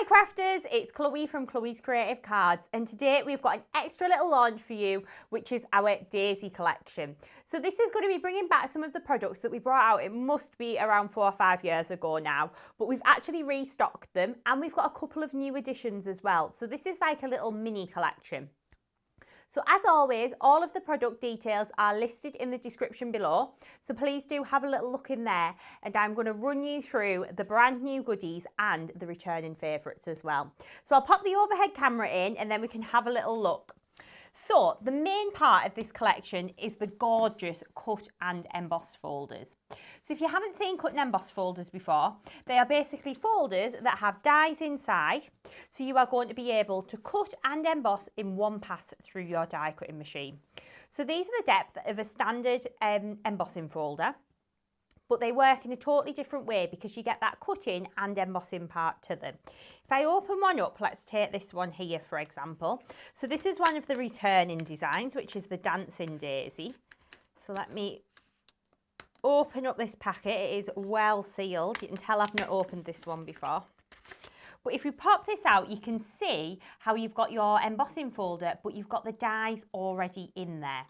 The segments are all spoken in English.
crafters, it's Chloe from Chloe's Creative Cards, and today we've got an extra little launch for you, which is our Daisy collection. So this is going to be bringing back some of the products that we brought out, it must be around 4 or 5 years ago now, but we've actually restocked them and we've got a couple of new additions as well. So this is like a little mini collection. So as always, all of the product details are listed in the description below. So please do have a little look in there, and I'm going to run you through the brand new goodies and the returning favourites as well. So I'll pop the overhead camera in and then we can have a little look. So the main part of this collection is the gorgeous cut and emboss folders. So if you haven't seen cut and emboss folders before, they are basically folders that have dies inside. So you are going to be able to cut and emboss in one pass through your die cutting machine. So these are the depth of a standard embossing folder, but they work in a totally different way because you get that cutting and embossing part to them. If I open one up, let's take this one here for example. So this is one of the returning designs, which is the Dancing Daisy. So let me open up this packet. It is well sealed. You can tell I've not opened this one before. But if we pop this out, you can see how you've got your embossing folder, but you've got the dies already in there.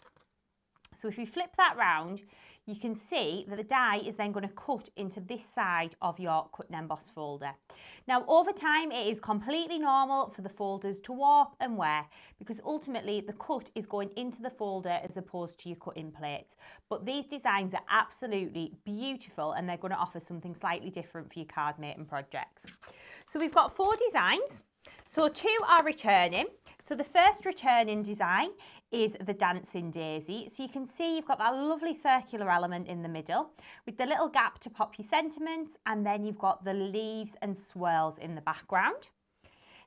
So if you flip that round, you can see that the die is then going to cut into this side of your cut and emboss folder. Now over time it is completely normal for the folders to warp and wear because ultimately the cut is going into the folder as opposed to your cutting plates. But these designs are absolutely beautiful and they're going to offer something slightly different for your card making projects. So we've got 4 designs. So 2 are returning. So the first returning design is the Dancing Daisy. So you can see you've got that lovely circular element in the middle with the little gap to pop your sentiments, and then you've got the leaves and swirls in the background.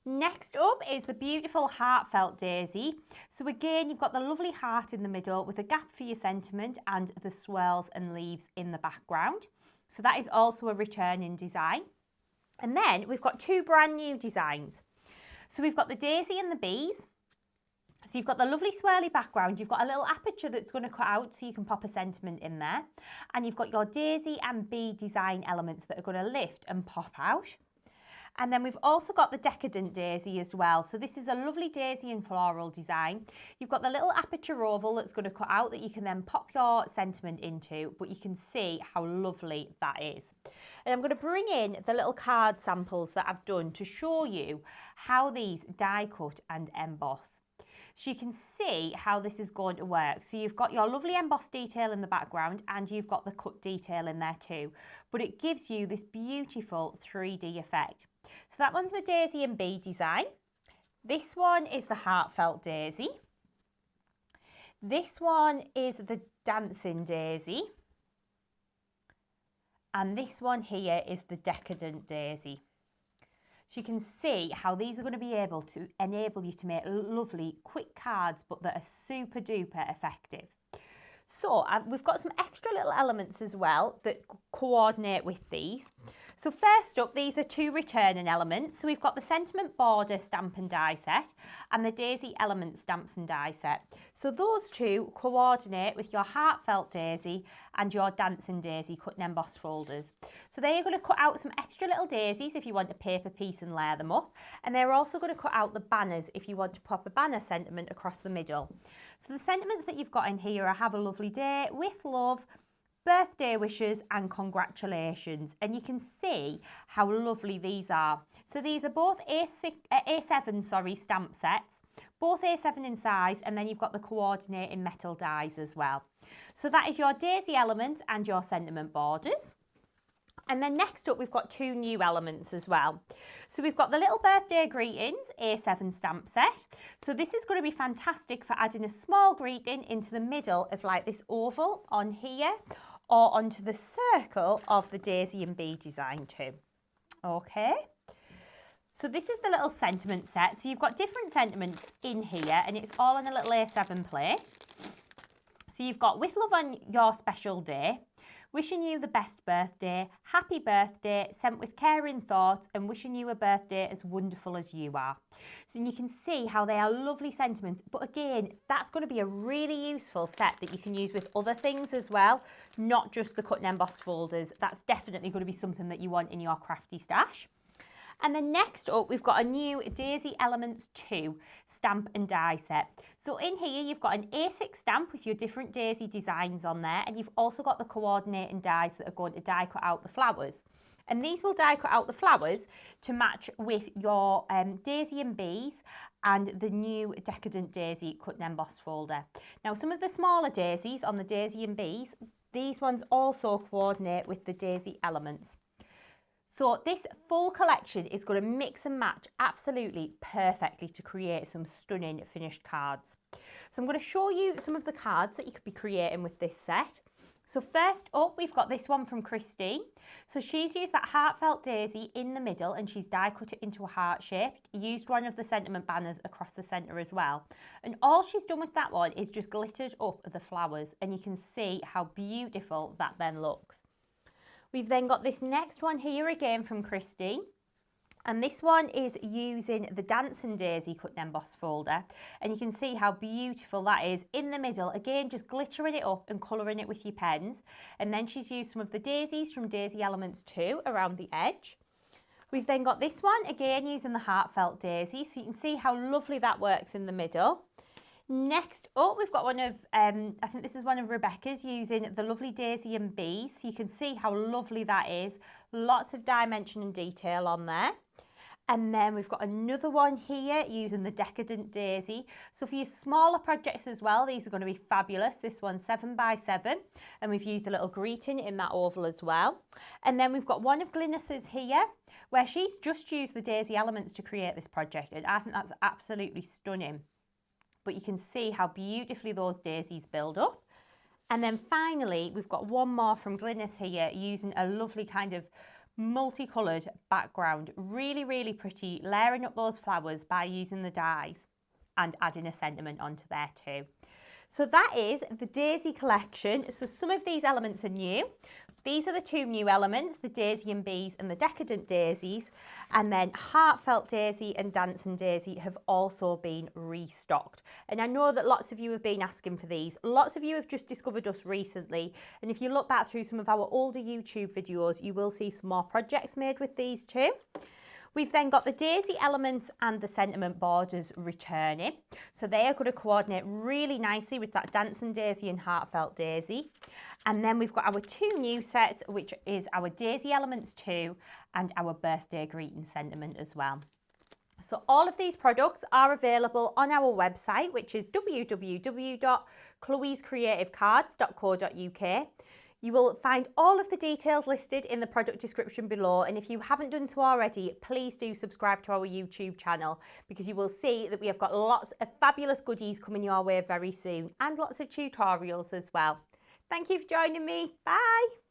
Next up is the beautiful Heartfelt Daisy. So again, you've got the lovely heart in the middle with a gap for your sentiment and the swirls and leaves in the background. So that is also a returning design. And then we've got 2 brand new designs. So we've got the Daisy and the Bees. So you've got the lovely swirly background, you've got a little aperture that's going to cut out so you can pop a sentiment in there. And you've got your Daisy and Bee design elements that are going to lift and pop out. And then we've also got the Decadent Daisy as well. So this is a lovely daisy and floral design. You've got the little aperture oval that's going to cut out that you can then pop your sentiment into, but you can see how lovely that is. And I'm going to bring in the little card samples that I've done to show you how these die cut and emboss. So you can see how this is going to work. So you've got your lovely emboss detail in the background and you've got the cut detail in there too. But it gives you this beautiful 3D effect. So that one's the Daisy and Bee design. This one is the Heartfelt Daisy. This one is the Dancing Daisy. And this one here is the Decadent Daisy. So you can see how these are going to be able to enable you to make lovely quick cards, but that are super duper effective. So we've got some extra little elements as well that coordinate with these. So first up, these are 2 returning elements. So we've got the Sentiment Border stamp and die set and the Daisy Element stamps and die set. So those 2 coordinate with your Heartfelt Daisy and your Dancing Daisy cut and emboss folders. So they are going to cut out some extra little daisies if you want a paper piece and layer them up. And they're also going to cut out the banners if you want to pop a banner sentiment across the middle. So the sentiments that you've got in here are have a lovely day, with love, birthday wishes and congratulations, and you can see how lovely these are. So these are both A7 stamp sets, both A7 in size, and then you've got the coordinating metal dies as well. So that is your daisy element and your sentiment borders. And then next up we've got 2 new elements as well. So we've got the little birthday greetings A7 stamp set. So this is going to be fantastic for adding a small greeting into the middle of like this oval on here, or onto the circle of the Daisy and Bee design too. Okay. So this is the little sentiment set. So you've got different sentiments in here and it's all on a little A7 plate. So you've got with love on your special day, wishing you the best birthday, happy birthday, sent with care and thought, and wishing you a birthday as wonderful as you are. So you can see how they are lovely sentiments, but again, that's going to be a really useful set that you can use with other things as well, not just the cut and emboss folders. That's definitely going to be something that you want in your crafty stash. And then next up, we've got a new Daisy Elements 2 stamp and die set. So in here, you've got an A6 stamp with your different daisy designs on there, and you've also got the coordinating dies that are going to die cut out the flowers. And these will die cut out the flowers to match with your Daisy and Bees and the new Decadent Daisy cut and emboss folder. Now, some of the smaller daisies on the Daisy and Bees, these ones also coordinate with the Daisy Elements. So this full collection is going to mix and match absolutely perfectly to create some stunning finished cards. So I'm going to show you some of the cards that you could be creating with this set. So first up, we've got this one from Christine. So she's used that Heartfelt daisy in the middle and she's die cut it into a heart shape, used one of the sentiment banners across the centre as well. And all she's done with that one is just glittered up the flowers, and you can see how beautiful that then looks. We've then got this next one here again from Christine. And this one is using the Dancing Daisy cut and emboss folder, and you can see how beautiful that is in the middle, again just glittering it up and colouring it with your pens. And then she's used some of the daisies from Daisy Elements 2 around the edge. We've then got this one again using the Heartfelt daisy, so you can see how lovely that works in the middle. Next up, we've got one of, I think this is one of Rebecca's, using the lovely Daisy and Bees. So you can see how lovely that is. Lots of dimension and detail on there. And then we've got another one here using the Decadent Daisy. So for your smaller projects as well, these are going to be fabulous. This one's 7 by 7, and we've used a little greeting in that oval as well. And then we've got one of Glynis's here, where she's just used the Daisy Elements to create this project, and I think that's absolutely stunning. But you can see how beautifully those daisies build up. And then finally, we've got one more from Glynis here using a lovely kind of multicoloured background. Really, really pretty, layering up those flowers by using the dies and adding a sentiment onto there too. So that is the Daisy collection. So some of these elements are new. These are the two new elements, the Daisy and Bees and the Decadent Daisies. And then Heartfelt Daisy and Dancing Daisy have also been restocked. And I know that lots of you have been asking for these. Lots of you have just discovered us recently. And if you look back through some of our older YouTube videos, you will see some more projects made with these too. We've then got the Daisy Elements and the sentiment borders returning. So they are going to coordinate really nicely with that Dancing Daisy and Heartfelt Daisy. And then we've got our two new sets, which is our Daisy Elements 2 and our Birthday Greeting Sentiment as well. So all of these products are available on our website, which is www.chloescreativecards.co.uk. You will find all of the details listed in the product description below, and if you haven't done so already, please do subscribe to our YouTube channel, because you will see that we have got lots of fabulous goodies coming your way very soon, and lots of tutorials as well. Thank you for joining me. Bye.